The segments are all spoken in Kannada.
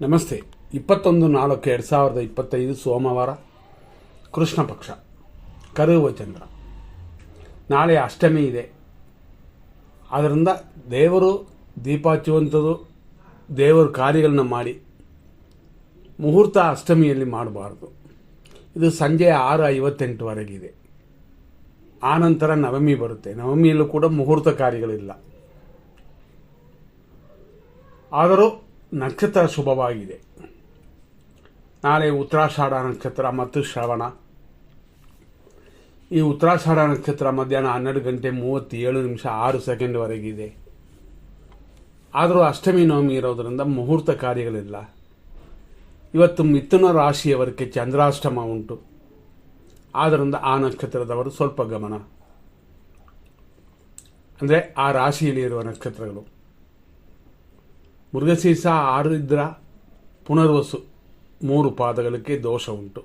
ನಮಸ್ತೆ. 21/4/2025 ಸೋಮವಾರ, ಕೃಷ್ಣ ಪಕ್ಷ, ಕರುವ ಚಂದ್ರ. ನಾಳೆ ಅಷ್ಟಮಿ ಇದೆ. ಆದ್ದರಿಂದ ದೇವರು ದೀಪ ಹಚ್ಚುವಂಥದ್ದು, ದೇವರ ಕಾರ್ಯಗಳನ್ನ ಮಾಡಿ ಮುಹೂರ್ತ ಅಷ್ಟಮಿಯಲ್ಲಿ ಮಾಡಬಾರ್ದು. ಇದು ಸಂಜೆ 6:58ವರೆಗಿದೆ. ಆನಂತರ ನವಮಿ ಬರುತ್ತೆ. ನವಮಿಯಲ್ಲೂ ಕೂಡ ಮುಹೂರ್ತ ಕಾರ್ಯಗಳಿಲ್ಲ. ಆದರೂ ನಕ್ಷತ್ರ ಶುಭವಾಗಿದೆ. ನಾಳೆ ಉತ್ತರಾಷಾಢ ನಕ್ಷತ್ರ ಮತ್ತು ಶ್ರವಣ. ಈ ಉತ್ತರಾಷಾಢ ನಕ್ಷತ್ರ ಮಧ್ಯಾಹ್ನ 12:37:06 ಆದರೂ ಅಷ್ಟಮಿ ನವಮಿ ಇರೋದರಿಂದ ಮುಹೂರ್ತ ಕಾರ್ಯಗಳಿಲ್ಲ. ಇವತ್ತು ಮಿಥುನ ರಾಶಿಯವರಿಗೆ ಚಂದ್ರಾಷ್ಟಮ ಉಂಟು. ಆದ್ದರಿಂದ ಆ ನಕ್ಷತ್ರದವರು ಸ್ವಲ್ಪ ಗಮನ. ಅಂದರೆ ಆ ರಾಶಿಯಲ್ಲಿ ಇರುವ ನಕ್ಷತ್ರಗಳು ಮೃಗಶೀರ್ಷ, ಆರುದ್ರ, ಪುನರ್ವಸು 3 ಪಾದಗಳಿಗೆ ದೋಷ ಉಂಟು.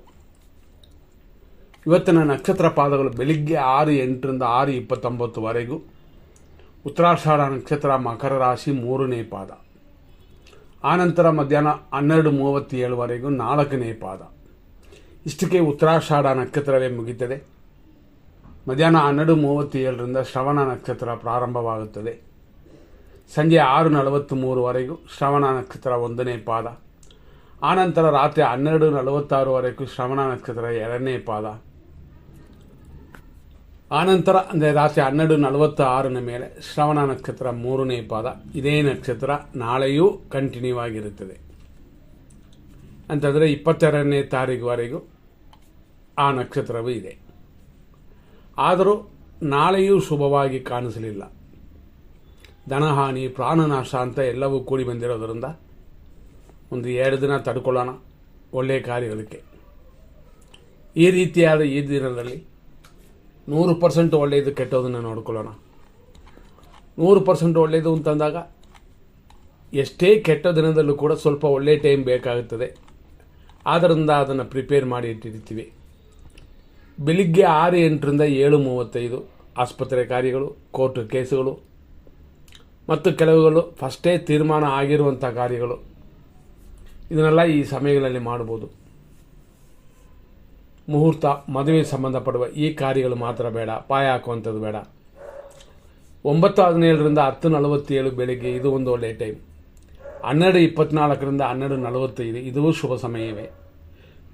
ಇವತ್ತಿನ ನಕ್ಷತ್ರ ಪಾದಗಳು ಬೆಳಿಗ್ಗೆ 6:08-6:29 ಉತ್ತರಾಷಾಢ ನಕ್ಷತ್ರ ಮಕರ ರಾಶಿ 3ನೇ ಪಾದ. ಆನಂತರ ಮಧ್ಯಾಹ್ನ 12:37 4ನೇ ಪಾದ. ಇಷ್ಟಕ್ಕೆ ಉತ್ತರಾಷಾಢ ನಕ್ಷತ್ರವೇ ಮುಗಿಯುತ್ತದೆ. ಮಧ್ಯಾಹ್ನ 12:37 ಶ್ರವಣ ನಕ್ಷತ್ರ ಪ್ರಾರಂಭವಾಗುತ್ತದೆ. ಸಂಜೆ 6:43 ಶ್ರವಣ ನಕ್ಷತ್ರ 1ನೇ ಪಾದ. ಆನಂತರ ರಾತ್ರಿ 12:46 ಶ್ರವಣ ನಕ್ಷತ್ರ 2ನೇ ಪಾದ. ಆನಂತರ ಅಂದರೆ ರಾತ್ರಿ 12:46 ಮೇಲೆ ಶ್ರವಣ ನಕ್ಷತ್ರ 3ನೇ ಪಾದ. ಇದೇ ನಕ್ಷತ್ರ ನಾಳೆಯೂ ಕಂಟಿನ್ಯೂ ಆಗಿರುತ್ತದೆ. ಅಂತಂದರೆ 22ನೇ ತಾರೀಕುವರೆಗೂ ಆ ನಕ್ಷತ್ರವೂ ಇದೆ. ಆದರೂ ನಾಳೆಯೂ ಶುಭವಾಗಿ ಕಾಣಿಸಲಿಲ್ಲ. ಧನಹಾನಿ, ಪ್ರಾಣನಾಶ ಅಂತ ಎಲ್ಲವೂ ಕೂಡಿ ಬಂದಿರೋದರಿಂದ ಒಂದು 2 ದಿನ ತಡ್ಕೊಳ್ಳೋಣ ಒಳ್ಳೆಯ ಕಾರ್ಯಗಳಿಗೆ. ಈ ರೀತಿಯಾದ ಈ ದಿನದಲ್ಲಿ 100% ಒಳ್ಳೆಯದು ಕೆಟ್ಟೋದನ್ನು ನೋಡ್ಕೊಳ್ಳೋಣ. 100% ಒಳ್ಳೆಯದು ಅಂತಂದಾಗ ಎಷ್ಟೇ ಕೆಟ್ಟ ದಿನದಲ್ಲೂ ಕೂಡ ಸ್ವಲ್ಪ ಒಳ್ಳೆಯ ಟೈಮ್ ಬೇಕಾಗುತ್ತದೆ. ಆದ್ದರಿಂದ ಅದನ್ನು ಪ್ರಿಪೇರ್ ಮಾಡಿ ಇಟ್ಟಿರ್ತೀವಿ. ಬೆಳಿಗ್ಗೆ 6:08-7:35 ಆಸ್ಪತ್ರೆ ಕಾರ್ಯಗಳು, ಕೋರ್ಟ್ ಕೇಸುಗಳು ಮತ್ತು ಕೆಲವುಗಳು ಫಸ್ಟೇ ತೀರ್ಮಾನ ಆಗಿರುವಂಥ ಕಾರ್ಯಗಳು, ಇದನ್ನೆಲ್ಲ ಈ ಸಮಯಗಳಲ್ಲಿ ಮಾಡ್ಬೋದು. ಮುಹೂರ್ತ, ಮದುವೆ ಸಂಬಂಧಪಡುವ ಈ ಕಾರ್ಯಗಳು ಮಾತ್ರ ಬೇಡ. ಪಾಯ ಹಾಕುವಂಥದ್ದು ಬೇಡ. 9:17-10:47 ಬೆಳಿಗ್ಗೆ ಇದು ಒಂದು ಒಳ್ಳೆಯ ಟೈಮ್. 12:24-12:45 ಇದು ಶುಭ ಸಮಯವೇ.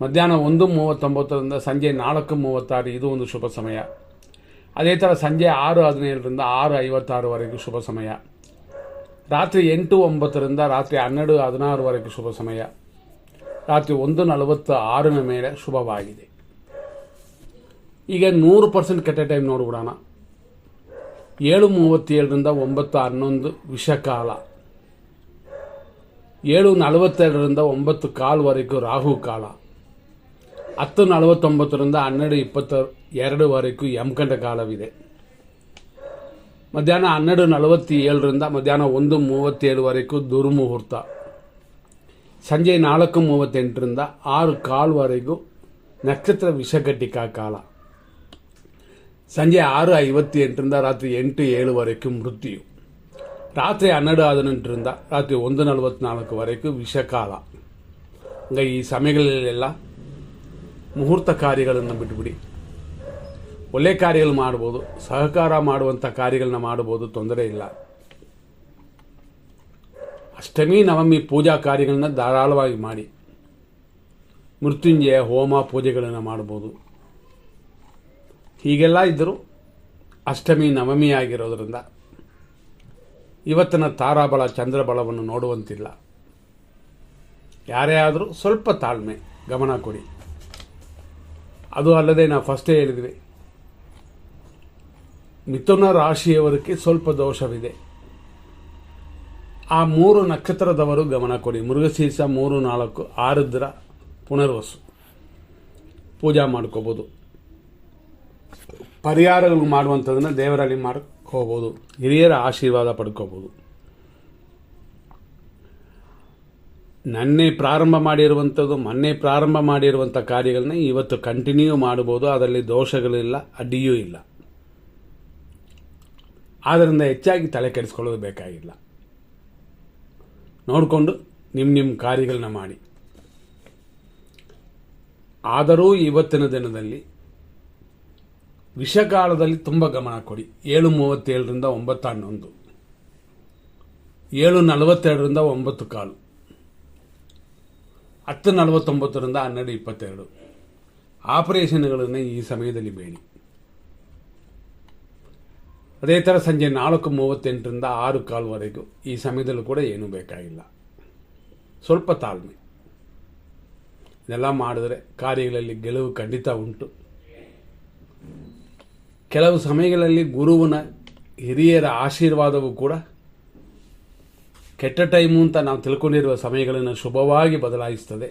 ಮಧ್ಯಾಹ್ನ 1:39 ಸಂಜೆ 4:36 ಇದು ಒಂದು ಶುಭ ಸಮಯ. ಅದೇ ಥರ ಸಂಜೆ 6:17-6:56 ಶುಭ ಸಮಯ. ರಾತ್ರಿ 8:09 ರಾತ್ರಿ 12:16 ಶುಭ ಸಮಯ. ರಾತ್ರಿ 1:46 ಮೇಲೆ ಶುಭವಾಗಿದೆ. ಈಗ 100% ಕೆಟ್ಟ ಟೈಮ್ ನೋಡ್ಬಿಡೋಣ. 7:37-9:11 ವಿಷಕಾಲ. 7:42-9:15 ರಾಹುಕಾಲ. 10:49-12:22 ಯಮಕಂಡ ಕಾಲವಿದೆ. ಮಧ್ಯಾಹ್ನ 12:47 ಮಧ್ಯಾಹ್ನ 1:37 ದುರ್ಮುಹೂರ್ತ. ಸಂಜೆ 4:38 6:15 ನಕ್ಷತ್ರ ವಿಷಘಟಿಕಾ ಕಾಲ. ಸಂಜೆ 6:58 ರಾತ್ರಿ 8:07 ಮೃತ್ಯು. ರಾತ್ರಿ 12:18 ರಾತ್ರಿ 1:44 ವಿಷಕಾಲ. ಹಂಗ ಈ ಸಮಯಗಳಲ್ಲೆಲ್ಲ ಮುಹೂರ್ತ ಕಾರ್ಯಗಳನ್ನು ಬಿಟ್ಬಿಡಿ. ಒಳ್ಳೆ ಕಾರ್ಯಗಳು ಮಾಡ್ಬೋದು, ಸಹಕಾರ ಮಾಡುವಂಥ ಕಾರ್ಯಗಳನ್ನ ಮಾಡ್ಬೋದು, ತೊಂದರೆ ಇಲ್ಲ. ಅಷ್ಟಮಿ ನವಮಿ ಪೂಜಾ ಕಾರ್ಯಗಳನ್ನ ಧಾರಾಳವಾಗಿ ಮಾಡಿ. ಮೃತ್ಯುಂಜಯ ಹೋಮ ಪೂಜೆಗಳನ್ನು ಮಾಡ್ಬೋದು. ಹೀಗೆಲ್ಲ ಇದ್ದರೂ ಅಷ್ಟಮಿ ನವಮಿ ಆಗಿರೋದ್ರಿಂದ ಇವತ್ತಿನ ತಾರಾಬಲ ಚಂದ್ರಬಲವನ್ನು ನೋಡುವಂತಿಲ್ಲ. ಯಾರೇ ಆದರೂ ಸ್ವಲ್ಪ ತಾಳ್ಮೆ, ಗಮನ ಕೊಡಿ. ಅದು ಅಲ್ಲದೆ ನಾವು ಫಸ್ಟೇ ಹೇಳಿದ್ವಿ, ಮಿಥುನ ರಾಶಿಯವರಿಗೆ ಸ್ವಲ್ಪ ದೋಷವಿದೆ. ಆ 3 ನಕ್ಷತ್ರದವರು ಗಮನ ಕೊಡಿ. ಮೃಗಶೀರ್ಷ 3, 4, ಆರುದ್ರ, ಪುನರ್ವಸು ಪೂಜಾ ಮಾಡ್ಕೋಬೋದು. ಪರಿಹಾರಗಳು ಮಾಡುವಂಥದ್ದನ್ನು ದೇವರಲ್ಲಿ ಮಾಡ್ಕೋಬೋದು. ಹಿರಿಯರ ಆಶೀರ್ವಾದ ಪಡ್ಕೋಬೋದು. ಮೊನ್ನೆ ಪ್ರಾರಂಭ ಮಾಡಿರುವಂಥ ಕಾರ್ಯಗಳನ್ನ ಇವತ್ತು ಕಂಟಿನ್ಯೂ ಮಾಡ್ಬೋದು. ಅದರಲ್ಲಿ ದೋಷಗಳಿಲ್ಲ, ಅಡ್ಡಿಯೂ ಇಲ್ಲ. ಆದ್ದರಿಂದ ಹೆಚ್ಚಾಗಿ ತಲೆ ಕೆಡಿಸ್ಕೊಳ್ಳೋದು ಬೇಕಾಗಿಲ್ಲ. ನೋಡಿಕೊಂಡು ನಿಮ್ಮ ಕಾರ್ಯಗಳನ್ನ ಮಾಡಿ. ಆದರೂ ಇವತ್ತಿನ ದಿನದಲ್ಲಿ ವಿಷಕಾಲದಲ್ಲಿ ತುಂಬ ಗಮನ ಕೊಡಿ. 7:37ರಿಂದ 9:11, 7:42ರಿಂದ 9:15, 10:49ರಿಂದ 12:22 ಆಪರೇಷನ್ಗಳನ್ನು ಈ ಸಮಯದಲ್ಲಿ ಬೇಡಿ. ಅದೇ ಥರ ಸಂಜೆ 4:38ರಿಂದ 6:15 ಈ ಸಮಯದಲ್ಲೂ ಕೂಡ ಏನೂ ಬೇಕಾಗಿಲ್ಲ. ಸ್ವಲ್ಪ ತಾಳ್ಮೆ. ಇದೆಲ್ಲ ಮಾಡಿದ್ರೆ ಕಾರ್ಯಗಳಲ್ಲಿ ಗೆಲುವು ಖಂಡಿತ ಉಂಟು. ಕೆಲವು ಸಮಯಗಳಲ್ಲಿ ಗುರುವಿನ ಹಿರಿಯರ ಆಶೀರ್ವಾದವೂ ಕೂಡ ಕೆಟ್ಟ ಟೈಮು ಅಂತ ನಾವು ತಿಳ್ಕೊಂಡಿರುವ ಸಮಯಗಳನ್ನು ಶುಭವಾಗಿ ಬದಲಾಯಿಸ್ತದೆ.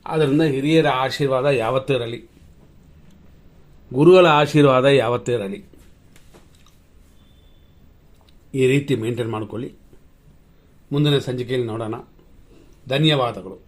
ಆದ್ದರಿಂದ ಹಿರಿಯರ ಆಶೀರ್ವಾದ ಯಾವತ್ತೂ ಇರಲಿ, ಗುರುಗಳ ಆಶೀರ್ವಾದ ಯಾವತ್ತೂ ಇರಲಿ. ಈ ರೀತಿ ಮೇಂಟೈನ್ ಮಾಡಿಕೊಳ್ಳಿ. ಮುಂದಿನ ಸಂಚಿಕೆಯಲ್ಲಿ ನೋಡೋಣ. ಧನ್ಯವಾದಗಳು.